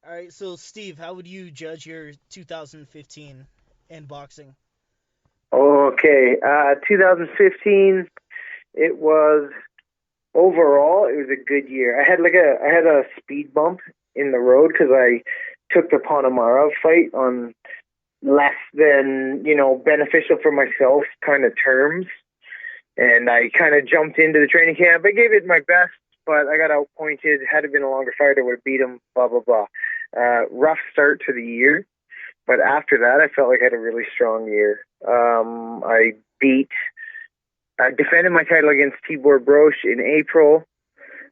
All right, so Steve, how would you judge your 2015 in boxing? Okay, 2015. It was overall. It was a good year. I had a speed bump in the road because I took the Ponomarov fight on less than beneficial for myself kind of terms, and I kind of jumped into the training camp. I gave it my best, but I got outpointed. Had it been a longer fight, I would have beat him. Blah blah blah. Rough start to the year, but after that, I felt like I had a really strong year. I beat, defended my title against Tibor Broch in April.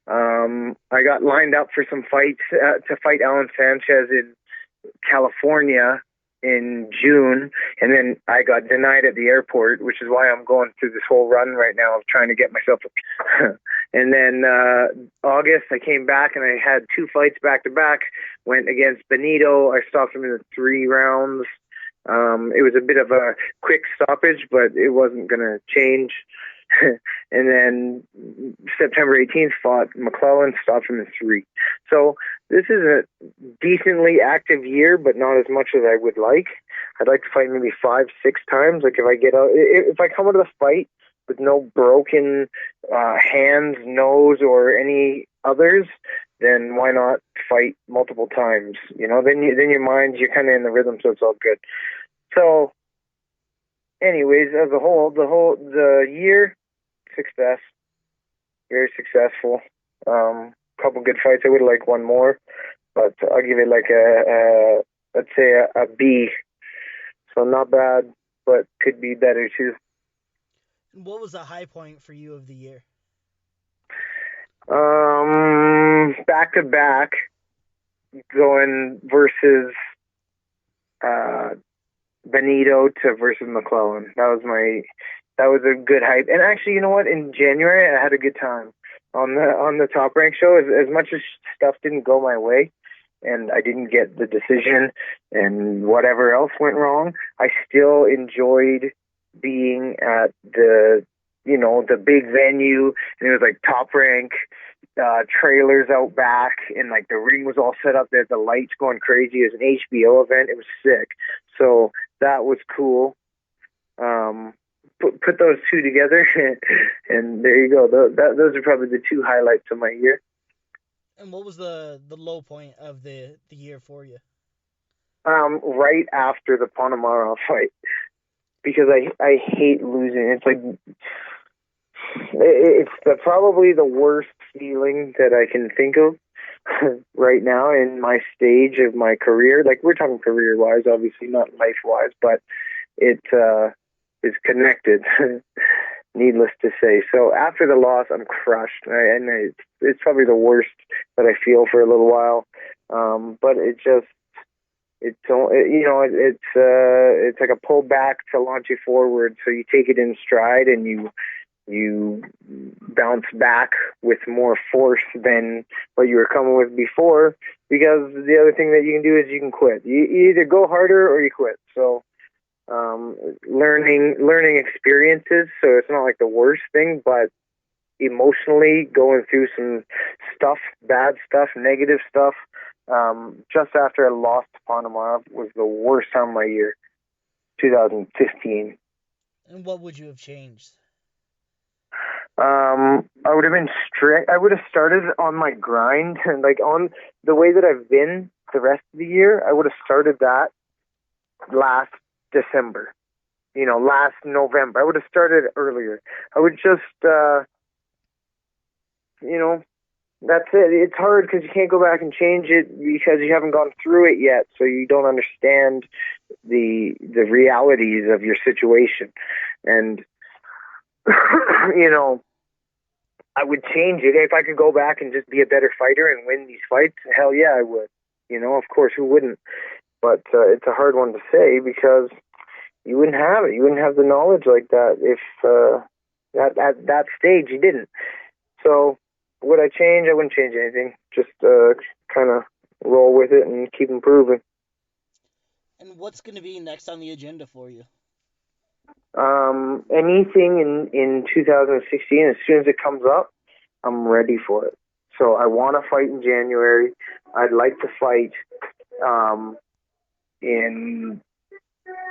I got lined up for some fights to fight Alan Sanchez in California in June, and then I got denied at the airport, which is why I'm going through this whole run right now of trying to get myself a and then August I came back and I had two fights back to back. Went against Benito. I stopped him in the 3 rounds. It was a bit of a quick stoppage, but it wasn't going to change. And then September 18th fought McClellan, stopped him in 3. So this is a decently active year, but not as much as I would like. I'd like to fight maybe 5, 6 times. Like if I come out of the fight with no broken hands, nose, or any others, then why not fight multiple times? Then your mind, you're kind of in the rhythm, so it's all good. So, anyways, as a whole, the year, success, very successful. Couple good fights. I would have liked one more, but I'll give it like let's say a B. So not bad, but could be better too. What was the high point for you of the year? Back to back, going versus Benito to versus McClellan. That was a good hype. And actually, you know what? In January, I had a good time on the Top Rank show. As much as stuff didn't go my way, and I didn't get the decision, and whatever else went wrong, I still enjoyed being at the big venue, and it was like Top Rank trailers out back, and like the ring was all set up there, the lights going crazy. It was an HBO event. It was sick. So that was cool. Put those two together, and there you go. Those are probably the two highlights of my year. And what was the low point of the year for you? Right after the Ponomarov fight, because I hate losing. It's like probably the worst feeling that I can think of right now in my stage of my career. Like, we're talking career-wise, obviously not life-wise, but it is connected, needless to say. So after the loss, I'm crushed, and it's probably the worst that I feel for a little while. But it's like a pull back to launch you forward. So you take it in stride, and you bounce back with more force than what you were coming with before, because the other thing that you can do is you can quit. You either go harder or you quit. So learning experiences, so it's not like the worst thing, but emotionally going through some stuff, bad stuff, negative stuff, just after I lost to Ponomarov was the worst time of my year, 2015. And what would you have changed? I would have been strict. I would have started on my grind, and like on the way that I've been the rest of the year. I would have started that last December, last November. I would have started earlier. I would just, that's it. It's hard because you can't go back and change it because you haven't gone through it yet, so you don't understand the realities of your situation. And I would change it if I could go back and just be a better fighter and win these fights. Hell yeah, I would. Of course, who wouldn't? But it's a hard one to say because you wouldn't have it. You wouldn't have the knowledge like that if at that stage you didn't. So would I change? I wouldn't change anything. Just kind of roll with it and keep improving. And what's going to be next on the agenda for you? Anything in 2016, as soon as it comes up, I'm ready for it. So I want to fight in January. I'd like to fight In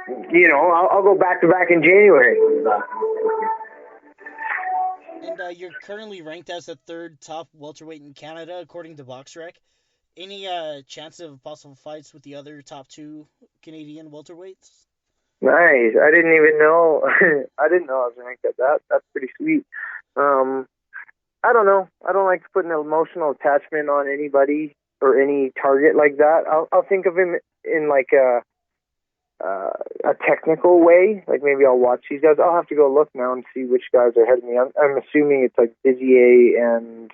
I'll go back to back in January. And you're currently ranked as the third top welterweight in Canada, according to BoxRec. Any chance of possible fights with the other top two Canadian welterweights? Nice. I didn't even know. I didn't know I was ranked at that. That's pretty sweet. I don't know. I don't like to put an emotional attachment on anybody or any target like that. I'll think of him in like a technical way. Like maybe I'll watch these guys. I'll have to go look now and see which guys are ahead of me. I'm assuming it's like Bizier and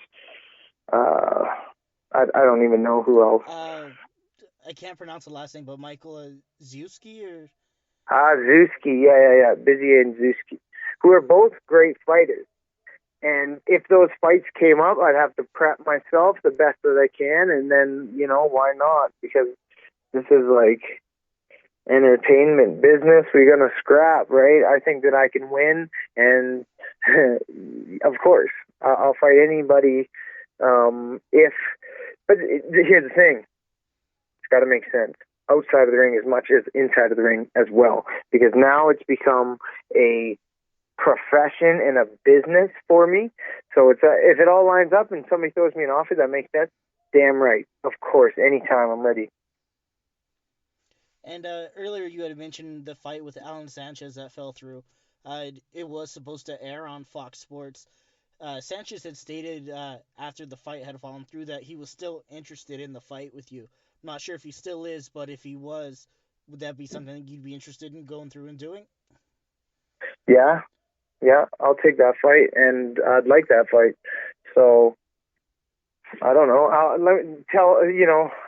I don't even know who else. I can't pronounce the last name, but Michael Zewski or Zewski. Yeah. Bizier and Zewski, who are both great fighters. And if those fights came up, I'd have to prep myself the best that I can, and then, why not? Because this is like entertainment business. We're going to scrap, right? I think that I can win, and of course, I'll fight anybody but here's the thing. It's got to make sense. Outside of the ring as much as inside of the ring as well, because now it's become a profession and a business for me. So it's if it all lines up and somebody throws me an offer that makes sense, damn right. Of course, anytime I'm ready. And earlier you had mentioned the fight with Alan Sanchez that fell through. It was supposed to air on Fox Sports. Sanchez had stated after the fight had fallen through that he was still interested in the fight with you. I'm not sure if he still is, but if he was, would that be something you'd be interested in going through and doing? Yeah, I'll take that fight, and I'd like that fight. So, I don't know.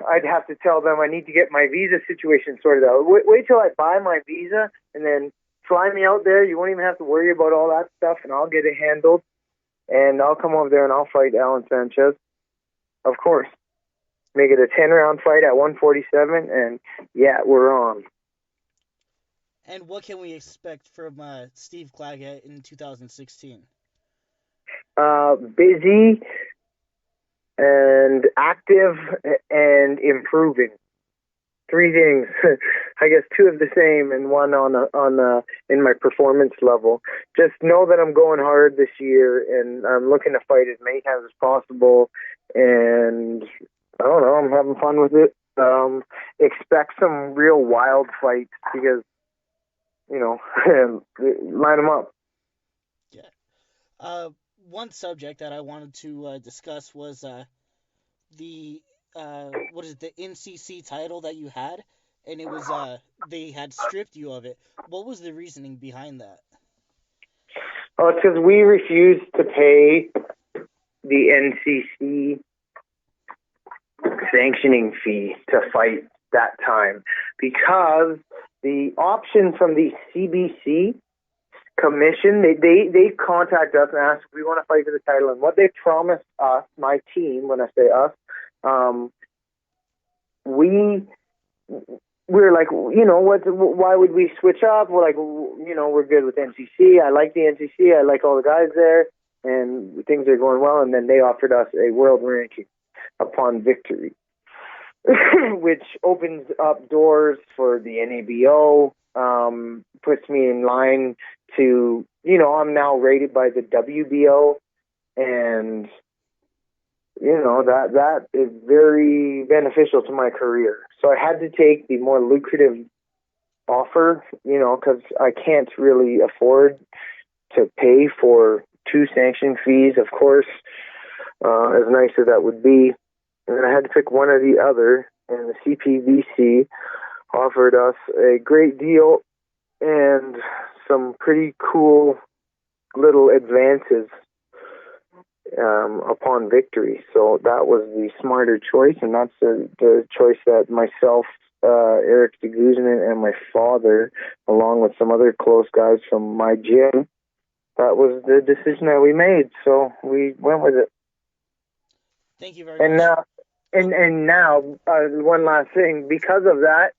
I'd have to tell them I need to get my visa situation sorted out. Wait till I buy my visa, and then fly me out there. You won't even have to worry about all that stuff, and I'll get it handled. And I'll come over there, and I'll fight Alan Sanchez. Of course. Make it a 10-round fight at 147, and, yeah, we're on. And what can we expect from Steve Claggett in 2016? Busy and active and improving. 3 things. I guess 2 of the same and 1 in my performance level. Just know that I'm going hard this year, and I'm looking to fight as many times as possible. And I don't know, I'm having fun with it. Expect some real wild fights because, line them up. Yeah. One subject that I wanted to discuss was the NCC title that you had, and it was they had stripped you of it. What was the reasoning behind that? Oh, it's because we refused to pay the NCC sanctioning fee to fight that time because the option from the CBC commission, they contact us and ask if we want to fight for the title, and what they promised us, my team, when I say us, we were like, why would we switch up? We're like, we're good with NCC. I like the NCC. I like all the guys there, and things are going well. And then they offered us a world ranking upon victory, which opens up doors for the NABO, puts me in line to, I'm now rated by the WBO, and, that is very beneficial to my career. So I had to take the more lucrative offer, because I can't really afford to pay for 2 sanction fees, of course, as nice as that would be. And I had to pick one or the other, and the CPVC offered us a great deal and some pretty cool little advances upon victory. So that was the smarter choice, and that's the choice that myself, Eric de Guzman, and my father, along with some other close guys from my gym, that was the decision that we made. So we went with it. Thank you very much. And now, one last thing, because of that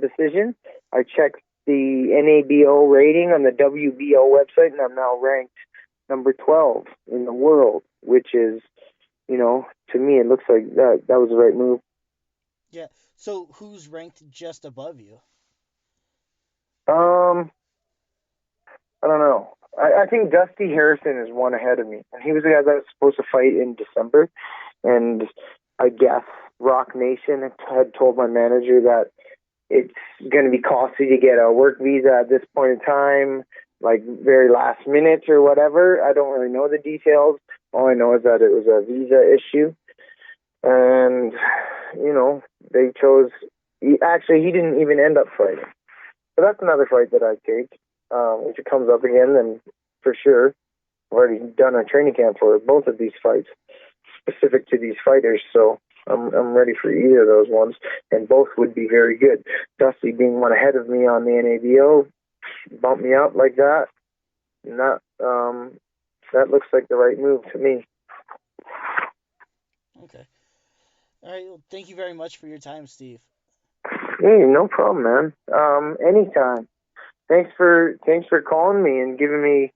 decision, I checked the NABO rating on the WBO website, and I'm now ranked number 12 in the world, which is, to me, it looks like that was the right move. Yeah. So who's ranked just above you? Um, I don't know. I think Dusty Harrison is one ahead of me, and he was the guy that was supposed to fight in December. And I guess Rock Nation had told my manager that it's going to be costly to get a work visa at this point in time, like very last minute or whatever. I don't really know the details. All I know is that it was a visa issue. And, they chose. Actually, he didn't even end up fighting. So that's another fight that I'd take. If it comes up again, then for sure. I've already done a training camp for both of these fights, specific to these fighters. So I'm ready for either of those ones, and both would be very good. Dusty being one ahead of me on the NABO, bump me up like that, and that looks like the right move to me. Okay. All right. Well, thank you very much for your time, Steve. Hey, no problem, man. Anytime. Thanks for calling me and giving me